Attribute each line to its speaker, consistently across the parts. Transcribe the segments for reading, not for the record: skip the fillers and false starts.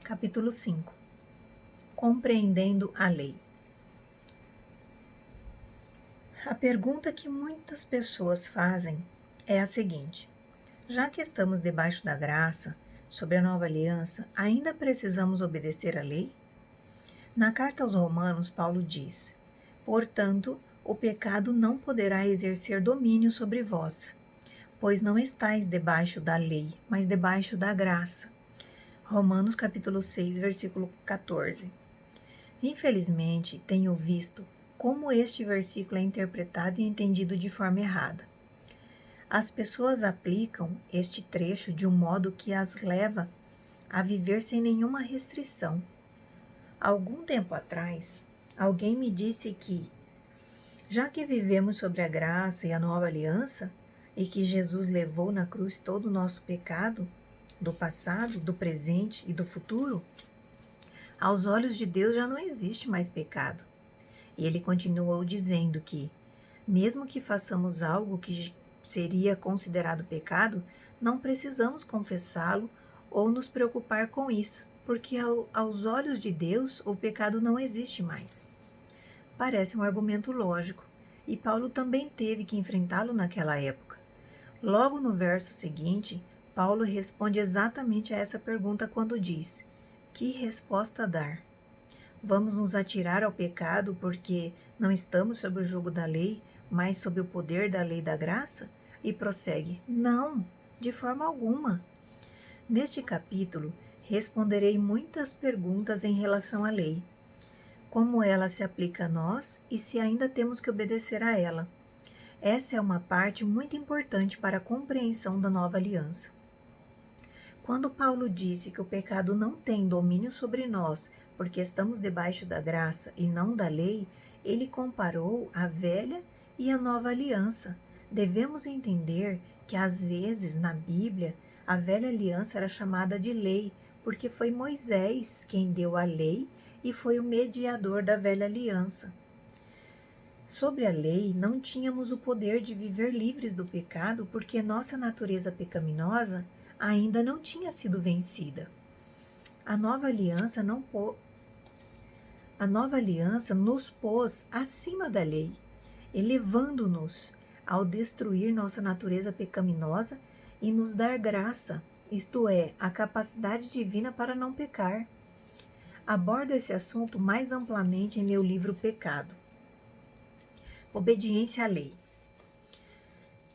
Speaker 1: Capítulo 5. Compreendendo a lei. A pergunta que muitas pessoas fazem é a seguinte: já que estamos debaixo da graça, sob a nova aliança, ainda precisamos obedecer à lei? Na carta aos Romanos, Paulo diz: portanto, o pecado não poderá exercer domínio sobre vós, pois não estáis debaixo da lei, mas debaixo da graça. Romanos capítulo 6, versículo 14. Infelizmente, tenho visto como este versículo é interpretado e entendido de forma errada. As pessoas aplicam este trecho de um modo que as leva a viver sem nenhuma restrição. Algum tempo atrás, alguém me disse que, já que vivemos sobre a graça e a nova aliança, e que Jesus levou na cruz todo o nosso pecado, do passado, do presente e do futuro, aos olhos de Deus já não existe mais pecado. E ele continuou dizendo que, mesmo que façamos algo que seria considerado pecado, não precisamos confessá-lo ou nos preocupar com isso, porque aos olhos de Deus o pecado não existe mais. Parece um argumento lógico, e Paulo também teve que enfrentá-lo naquela época. Logo no verso seguinte, Paulo responde exatamente a essa pergunta quando diz: que resposta dar? Vamos nos atirar ao pecado porque não estamos sob o jugo da lei, mas sob o poder da lei da graça? E prossegue: não, de forma alguma. Neste capítulo, responderei muitas perguntas em relação à lei. Como ela se aplica a nós e se ainda temos que obedecer a ela. Essa é uma parte muito importante para a compreensão da nova aliança. Quando Paulo disse que o pecado não tem domínio sobre nós, porque estamos debaixo da graça e não da lei, ele comparou a velha e a nova aliança. Devemos entender que, às vezes, na Bíblia, a velha aliança era chamada de lei, porque foi Moisés quem deu a lei e foi o mediador da velha aliança. Sobre a lei, não tínhamos o poder de viver livres do pecado, porque nossa natureza pecaminosa ainda não tinha sido vencida. A nova aliança nos pôs acima da lei, elevando-nos ao destruir nossa natureza pecaminosa e nos dar graça, isto é, a capacidade divina para não pecar. Abordo esse assunto mais amplamente em meu livro Pecado. Obediência à lei.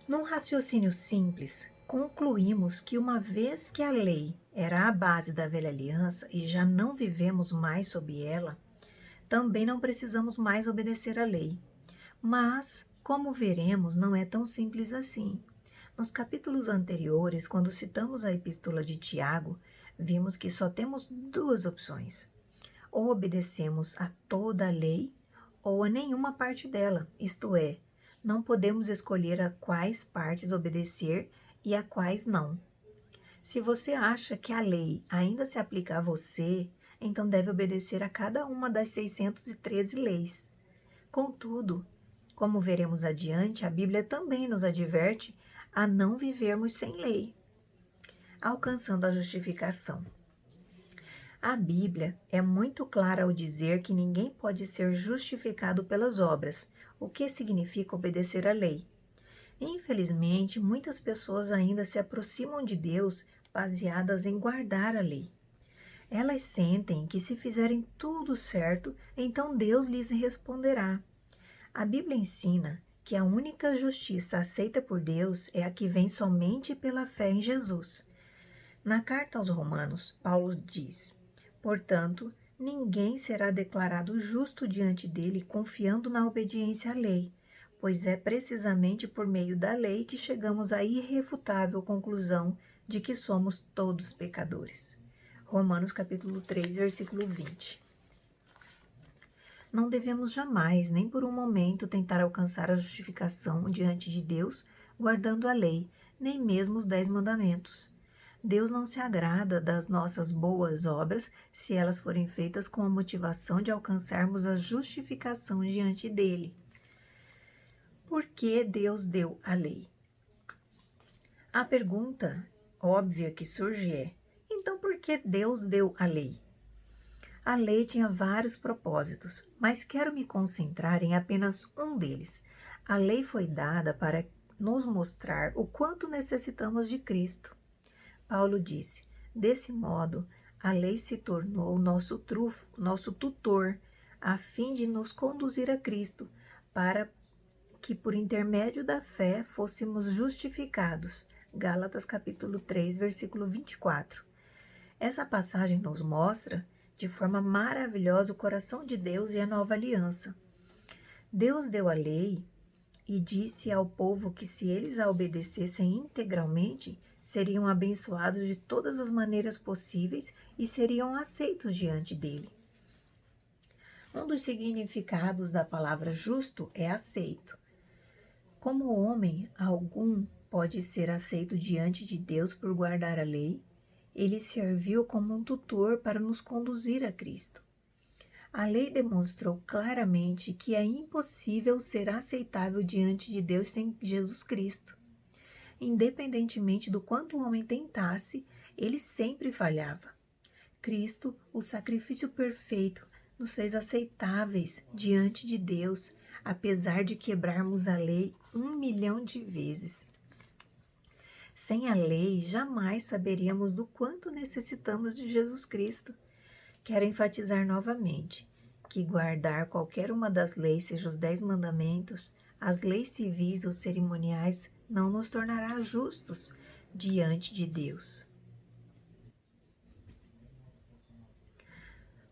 Speaker 1: Num raciocínio simples, concluímos que uma vez que a lei era a base da velha aliança e já não vivemos mais sob ela, também não precisamos mais obedecer à lei. Mas, como veremos, não é tão simples assim. Nos capítulos anteriores, quando citamos a epístola de Tiago, vimos que só temos duas opções. Ou obedecemos a toda a lei, ou a nenhuma parte dela, isto é, não podemos escolher a quais partes obedecer e a quais não. Se você acha que a lei ainda se aplica a você, então deve obedecer a cada uma das 613 leis. Contudo, como veremos adiante, a Bíblia também nos adverte a não vivermos sem lei, alcançando a justificação. A Bíblia é muito clara ao dizer que ninguém pode ser justificado pelas obras, o que significa obedecer à lei. Infelizmente, muitas pessoas ainda se aproximam de Deus baseadas em guardar a lei. Elas sentem que se fizerem tudo certo, então Deus lhes responderá. A Bíblia ensina que a única justiça aceita por Deus é a que vem somente pela fé em Jesus. Na carta aos Romanos, Paulo diz: portanto, ninguém será declarado justo diante dele confiando na obediência à lei, pois é precisamente por meio da lei que chegamos à irrefutável conclusão de que somos todos pecadores. Romanos capítulo 3, versículo 20. Não devemos jamais, nem por um momento, tentar alcançar a justificação diante de Deus guardando a lei, nem mesmo os 10 mandamentos. Deus não se agrada das nossas boas obras se elas forem feitas com a motivação de alcançarmos a justificação diante dele. Por que Deus deu a lei? A pergunta óbvia que surge é: então por que Deus deu a lei? A lei tinha vários propósitos, mas quero me concentrar em apenas um deles. A lei foi dada para nos mostrar o quanto necessitamos de Cristo. Paulo disse: desse modo, a lei se tornou nosso tutor, a fim de nos conduzir a Cristo, para que por intermédio da fé fôssemos justificados. Gálatas capítulo 3, versículo 24. Essa passagem nos mostra de forma maravilhosa o coração de Deus e a nova aliança. Deus deu a lei e disse ao povo que se eles a obedecessem integralmente, seriam abençoados de todas as maneiras possíveis e seriam aceitos diante dele. Um dos significados da palavra justo é aceito. Como homem algum pode ser aceito diante de Deus por guardar a lei, ele serviu como um tutor para nos conduzir a Cristo. A lei demonstrou claramente que é impossível ser aceitável diante de Deus sem Jesus Cristo. Independentemente do quanto o homem tentasse, ele sempre falhava. Cristo, o sacrifício perfeito, nos fez aceitáveis diante de Deus, apesar de quebrarmos a lei 1.000.000 de vezes. Sem a lei, jamais saberíamos do quanto necessitamos de Jesus Cristo. Quero enfatizar novamente que guardar qualquer uma das leis, seja os 10 mandamentos, as leis civis ou cerimoniais, não nos tornará justos diante de Deus.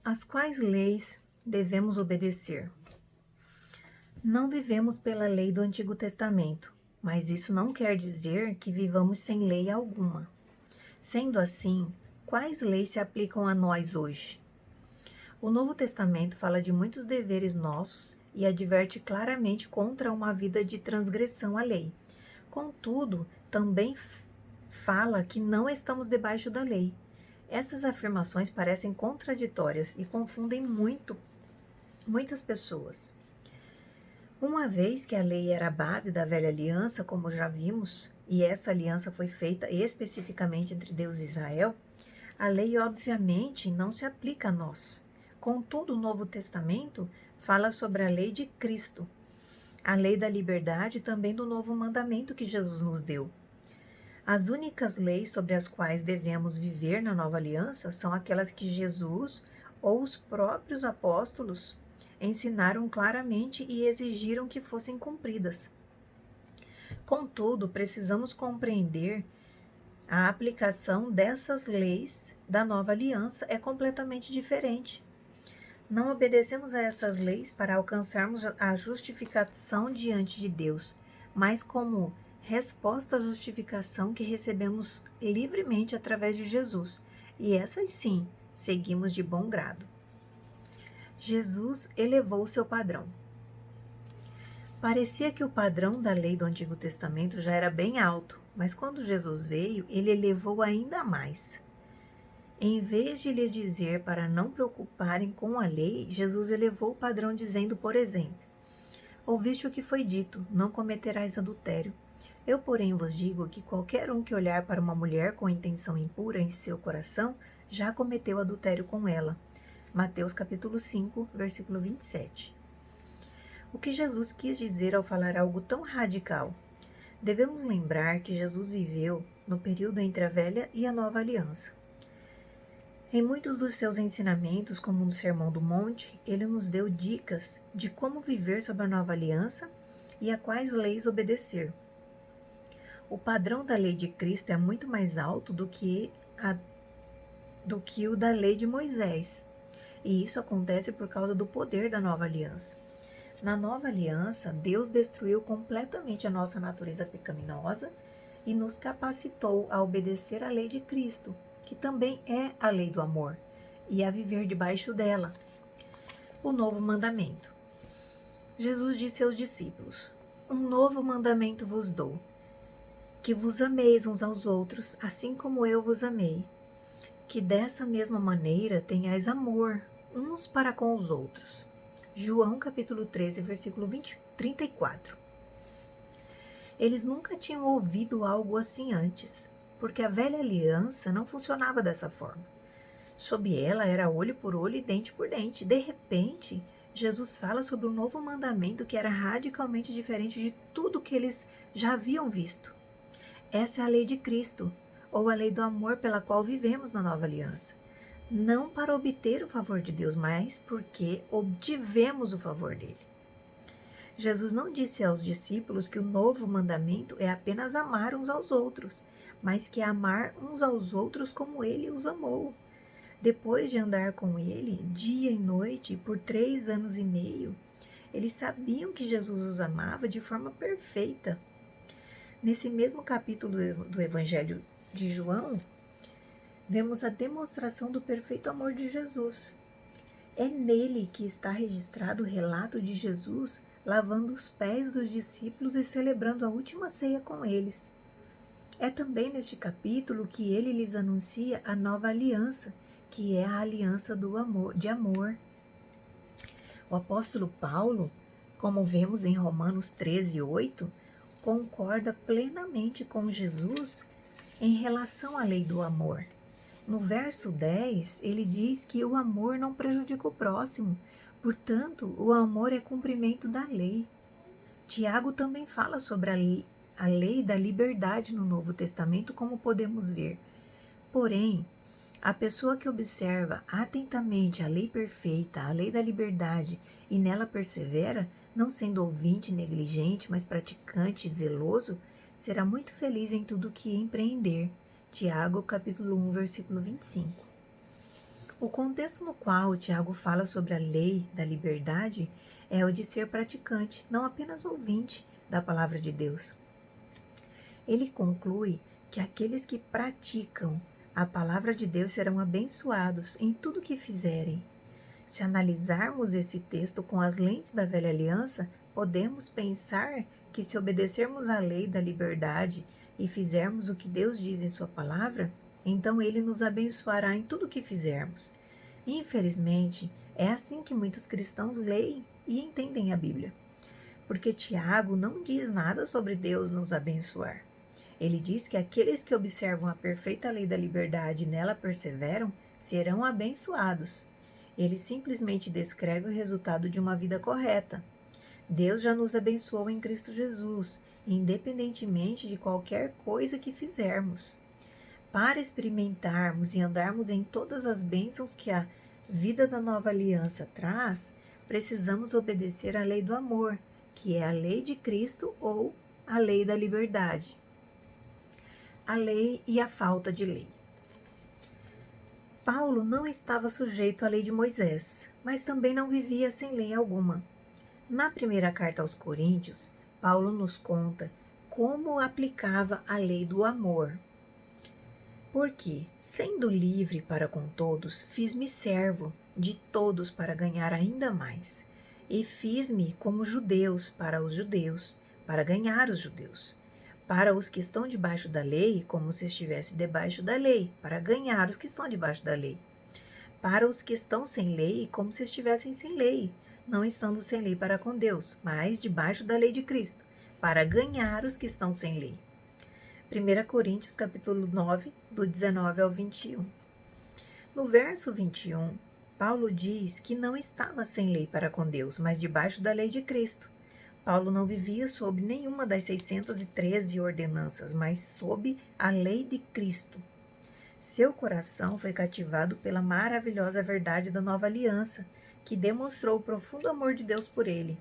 Speaker 1: As quais leis devemos obedecer? Não vivemos pela lei do Antigo Testamento, mas isso não quer dizer que vivamos sem lei alguma. Sendo assim, quais leis se aplicam a nós hoje? O Novo Testamento fala de muitos deveres nossos e adverte claramente contra uma vida de transgressão à lei. Contudo, também fala que não estamos debaixo da lei. Essas afirmações parecem contraditórias e confundem muitas pessoas. Uma vez que a lei era a base da velha aliança, como já vimos, e essa aliança foi feita especificamente entre Deus e Israel, a lei obviamente não se aplica a nós. Contudo, o Novo Testamento fala sobre a lei de Cristo, a lei da liberdade e também do novo mandamento que Jesus nos deu. As únicas leis sobre as quais devemos viver na nova aliança são aquelas que Jesus ou os próprios apóstolos ensinaram claramente e exigiram que fossem cumpridas. Contudo, precisamos compreender a aplicação dessas leis da nova aliança é completamente diferente. Não obedecemos a essas leis para alcançarmos a justificação diante de Deus, mas como resposta à justificação que recebemos livremente através de Jesus. E essas sim, seguimos de bom grado. Jesus elevou seu padrão. Parecia que o padrão da lei do Antigo Testamento já era bem alto, mas quando Jesus veio, ele elevou ainda mais. Em vez de lhes dizer para não preocuparem com a lei, Jesus elevou o padrão dizendo, por exemplo, ouviste o que foi dito, não cometerás adultério. Eu, porém, vos digo que qualquer um que olhar para uma mulher com intenção impura em seu coração, já cometeu adultério com ela. Mateus capítulo 5, versículo 27. O que Jesus quis dizer ao falar algo tão radical? Devemos lembrar que Jesus viveu no período entre a velha e a nova aliança. Em muitos dos seus ensinamentos, como no Sermão do Monte, ele nos deu dicas de como viver sob a nova aliança e a quais leis obedecer. O padrão da lei de Cristo é muito mais alto do que o da lei de Moisés. E isso acontece por causa do poder da nova aliança. Na nova aliança, Deus destruiu completamente a nossa natureza pecaminosa e nos capacitou a obedecer à lei de Cristo, que também é a lei do amor, e a viver debaixo dela. O novo mandamento. Jesus disse aos discípulos: um novo mandamento vos dou, que vos ameis uns aos outros, assim como eu vos amei. Que dessa mesma maneira tenhais amor uns para com os outros. João capítulo 13, versículo 34. Eles nunca tinham ouvido algo assim antes, porque a velha aliança não funcionava dessa forma. Sob ela era olho por olho e dente por dente. De repente, Jesus fala sobre um novo mandamento que era radicalmente diferente de tudo que eles já haviam visto. Essa é a lei de Cristo, ou a lei do amor pela qual vivemos na nova aliança. Não para obter o favor de Deus, mas porque obtivemos o favor dele. Jesus não disse aos discípulos que o novo mandamento é apenas amar uns aos outros, mas que é amar uns aos outros como ele os amou. Depois de andar com ele, dia e noite, por 3 anos e meio, eles sabiam que Jesus os amava de forma perfeita. Nesse mesmo capítulo do Evangelho de João, vemos a demonstração do perfeito amor de Jesus. É nele que está registrado o relato de Jesus lavando os pés dos discípulos e celebrando a última ceia com eles. É também neste capítulo que ele lhes anuncia a nova aliança, que é a aliança do amor, de amor. O apóstolo Paulo, como vemos em Romanos 13:8, concorda plenamente com Jesus em relação à lei do amor. No verso 10, ele diz que o amor não prejudica o próximo, portanto, o amor é cumprimento da lei. Tiago também fala sobre a lei da liberdade no Novo Testamento, como podemos ver. Porém, a pessoa que observa atentamente a lei perfeita, a lei da liberdade, e nela persevera, não sendo ouvinte negligente, mas praticante zeloso, será muito feliz em tudo que empreender. Tiago, capítulo 1, versículo 25. O contexto no qual Tiago fala sobre a lei da liberdade é o de ser praticante, não apenas ouvinte da palavra de Deus. Ele conclui que aqueles que praticam a palavra de Deus serão abençoados em tudo que fizerem. Se analisarmos esse texto com as lentes da velha aliança, podemos pensar que se obedecermos à lei da liberdade e fizermos o que Deus diz em sua palavra, então ele nos abençoará em tudo o que fizermos. Infelizmente, é assim que muitos cristãos leem e entendem a Bíblia. Porque Tiago não diz nada sobre Deus nos abençoar. Ele diz que aqueles que observam a perfeita lei da liberdade e nela perseveram serão abençoados. Ele simplesmente descreve o resultado de uma vida correta. Deus já nos abençoou em Cristo Jesus, independentemente de qualquer coisa que fizermos. Para experimentarmos e andarmos em todas as bênçãos que a vida da nova aliança traz, precisamos obedecer à lei do amor, que é a lei de Cristo ou a lei da liberdade. A lei e a falta de lei. Paulo não estava sujeito à lei de Moisés, mas também não vivia sem lei alguma. Na primeira carta aos Coríntios, Paulo nos conta como aplicava a lei do amor. Porque, sendo livre para com todos, fiz-me servo de todos para ganhar ainda mais. E fiz-me como judeus para os judeus, para ganhar os judeus. Para os que estão debaixo da lei, como se estivesse debaixo da lei, para ganhar os que estão debaixo da lei. Para os que estão sem lei, como se estivessem sem lei, não estando sem lei para com Deus, mas debaixo da lei de Cristo, para ganhar os que estão sem lei. 1 Coríntios capítulo 9, do 19 ao 21. No verso 21, Paulo diz que não estava sem lei para com Deus, mas debaixo da lei de Cristo. Paulo não vivia sob nenhuma das 613 ordenanças, mas sob a lei de Cristo. Seu coração foi cativado pela maravilhosa verdade da nova aliança, que demonstrou o profundo amor de Deus por ele.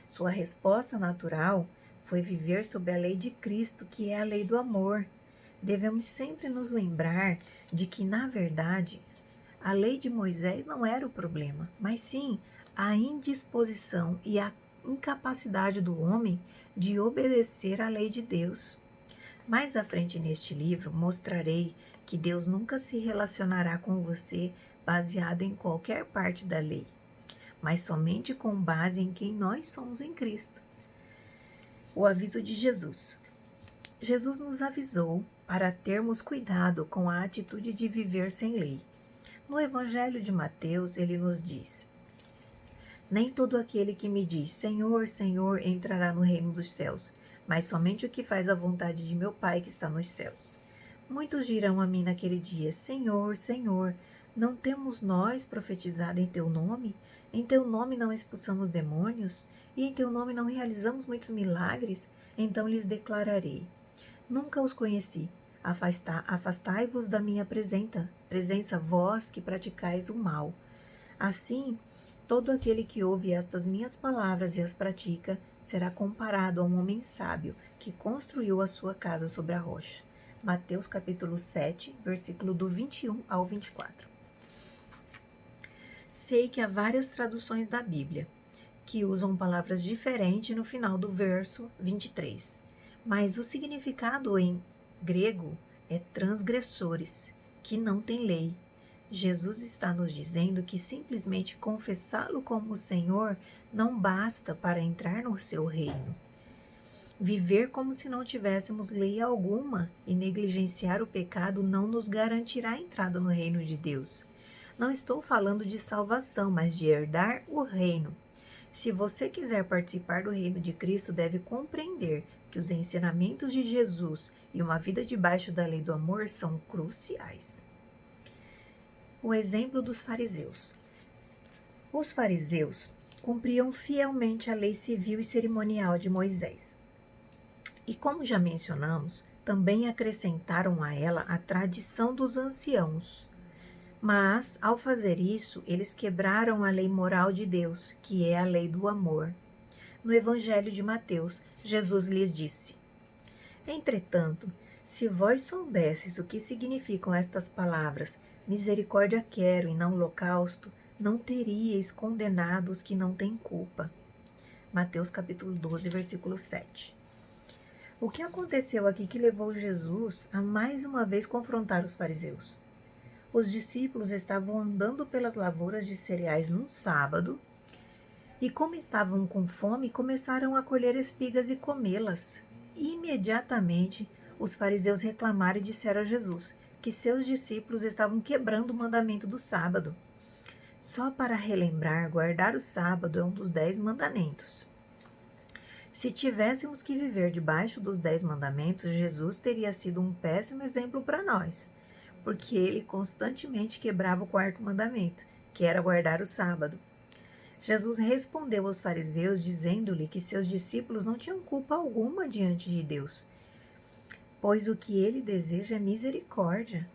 Speaker 1: Sua resposta natural foi viver sob a lei de Cristo, que é a lei do amor. Devemos sempre nos lembrar de que, na verdade, a lei de Moisés não era o problema, mas sim a indisposição e a incapacidade do homem de obedecer à lei de Deus. Mais à frente neste livro, mostrarei que Deus nunca se relacionará com você baseado em qualquer parte da lei, mas somente com base em quem nós somos em Cristo. O aviso de Jesus. Jesus nos avisou para termos cuidado com a atitude de viver sem lei. No Evangelho de Mateus, ele nos diz: nem todo aquele que me diz, Senhor, Senhor, entrará no reino dos céus, mas somente o que faz a vontade de meu Pai que está nos céus. Muitos dirão a mim naquele dia: Senhor, Senhor, não temos nós profetizado em teu nome? Em teu nome não expulsamos demônios? E em teu nome não realizamos muitos milagres? Então lhes declararei: Nunca os conheci. Afastai-vos da minha presença, vós que praticais o mal. Assim, todo aquele que ouve estas minhas palavras e as pratica será comparado a um homem sábio que construiu a sua casa sobre a rocha. Mateus capítulo 7, versículo do 21 ao 24. Sei que há várias traduções da Bíblia que usam palavras diferentes no final do verso 23, mas o significado em grego é transgressores, que não têm lei. Jesus está nos dizendo que simplesmente confessá-lo como Senhor não basta para entrar no seu reino. Viver como se não tivéssemos lei alguma e negligenciar o pecado não nos garantirá a entrada no reino de Deus. Não estou falando de salvação, mas de herdar o reino. Se você quiser participar do reino de Cristo, deve compreender que os ensinamentos de Jesus e uma vida debaixo da lei do amor são cruciais. O exemplo dos fariseus. Os fariseus cumpriam fielmente a lei civil e cerimonial de Moisés. E como já mencionamos, também acrescentaram a ela a tradição dos anciãos. Mas, ao fazer isso, eles quebraram a lei moral de Deus, que é a lei do amor. No Evangelho de Mateus, Jesus lhes disse: Entretanto, se vós soubesses o que significam estas palavras, misericórdia quero e não holocausto, não teríeis condenado os que não têm culpa. Mateus capítulo 12, versículo 7. O que aconteceu aqui que levou Jesus a mais uma vez confrontar os fariseus? Os discípulos estavam andando pelas lavouras de cereais num sábado e, como estavam com fome, começaram a colher espigas e comê-las. Imediatamente, os fariseus reclamaram e disseram a Jesus que seus discípulos estavam quebrando o mandamento do sábado. Só para relembrar, guardar o sábado é um dos 10 mandamentos. Se tivéssemos que viver debaixo dos 10 mandamentos, Jesus teria sido um péssimo exemplo para nós, porque ele constantemente quebrava o 4º mandamento, que era guardar o sábado. Jesus respondeu aos fariseus dizendo-lhe que seus discípulos não tinham culpa alguma diante de Deus, pois o que ele deseja é misericórdia.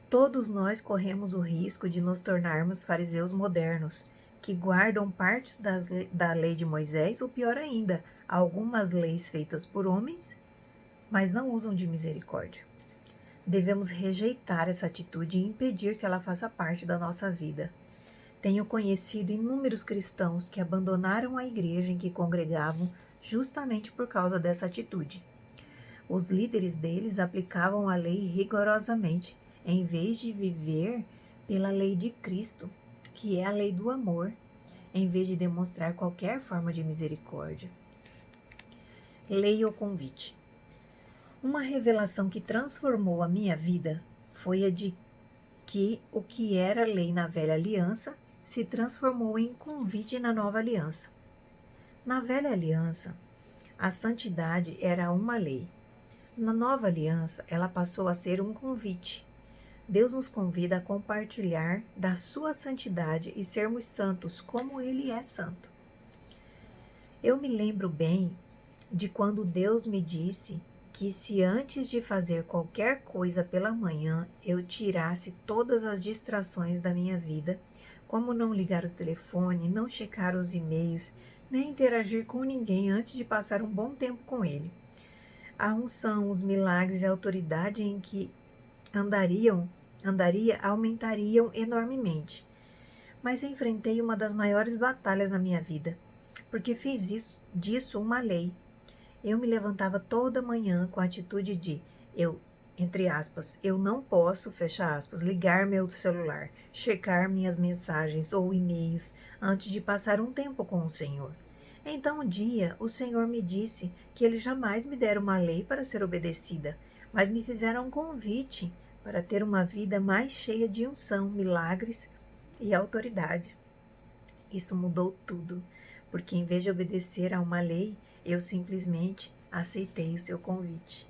Speaker 1: Todos nós corremos o risco de nos tornarmos fariseus modernos, que guardam partes da lei de Moisés, ou pior ainda, algumas leis feitas por homens, mas não usam de misericórdia. Devemos rejeitar essa atitude e impedir que ela faça parte da nossa vida. Tenho conhecido inúmeros cristãos que abandonaram a igreja em que congregavam justamente por causa dessa atitude. Os líderes deles aplicavam a lei rigorosamente, em vez de viver pela lei de Cristo, que é a lei do amor, em vez de demonstrar qualquer forma de misericórdia. Lei ou convite. Uma revelação que transformou a minha vida foi a de que o que era lei na velha aliança se transformou em convite na nova aliança. Na velha aliança, a santidade era uma lei. Na nova aliança, ela passou a ser um convite. Deus nos convida a compartilhar da sua santidade e sermos santos como Ele é santo. Eu me lembro bem de quando Deus me disse que se antes de fazer qualquer coisa pela manhã eu tirasse todas as distrações da minha vida, como não ligar o telefone, não checar os e-mails, nem interagir com ninguém antes de passar um bom tempo com Ele. A unção, os milagres e a autoridade em que andaria aumentariam enormemente. Mas enfrentei uma das maiores batalhas na minha vida, porque fiz disso uma lei. Eu me levantava toda manhã com a atitude de entre aspas, eu não posso, fecha aspas, ligar meu celular, checar minhas mensagens ou e-mails antes de passar um tempo com o Senhor. Então um dia o Senhor me disse que Ele jamais me dera uma lei para ser obedecida, mas me fizeram um convite para ter uma vida mais cheia de unção, milagres e autoridade. Isso mudou tudo, porque em vez de obedecer a uma lei, eu simplesmente aceitei o seu convite.